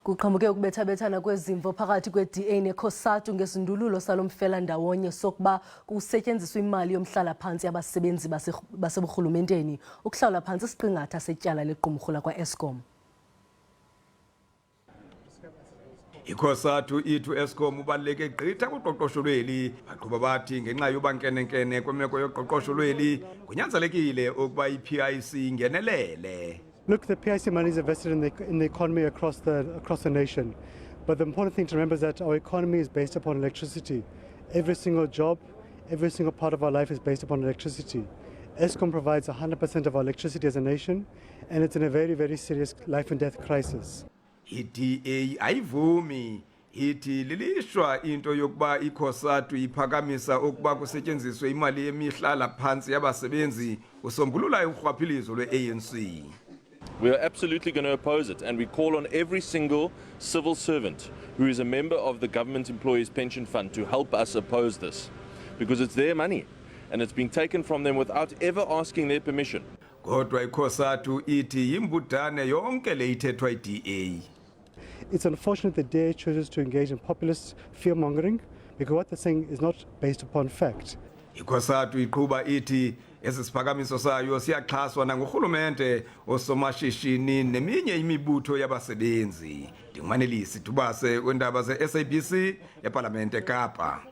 Kuqhambuke ukubethabethana kwezimvo phakathi kweDA neCOSATU ngesindululo salomfelandawonye sokuba kusetyenziswe imali yomhlalaphantsi yabasebenzi baseburhulumenteni ukuhlawula phantse isiqingatha setyala lequmrhu lakwa-Eskom. iCOSATU ithu Eskom ubaluleke gqitha kuqoqosho lweli baqhuba bathi ngenxa yobankenenkene kwemeko yoqoqosho lweli kunyanzelekile ukuba yiPIC ingenelele. Look, the PIC money is invested in the economy across the nation. But the important thing to remember is that our economy is based upon electricity. Every single job, every single part of our life is based upon electricity. Eskom provides 100% of our electricity as a nation, and it's in a very, very serious life and death crisis. iDA ayivumi ithi lilishwa into yokuba iCOSATU iphakamisa ukuba kusetyenziswe imali yomhlalaphantsi yabasebenzi usombulula urhwaphilizo lwe-ANC. We are absolutely going to oppose it, and we call on every single civil servant who is a member of the Government Employees Pension Fund to help us oppose this, because it's their money and it's being taken from them without ever asking their permission. Kodwa iCOSATU ithi yimbudane yonke le ithethwa iDA. It's unfortunate that DA chooses to engage in populist fear-mongering because what they're saying is not based upon fact. iCOSATU iqhuba ithi esi siphakamiso sayo siyaxhaswa nangurhulumente, osomashishini neminye imibutho yabasebenzi. Ndingumanelisi Dubase weendaba ze-SABC eParlamente eKapa.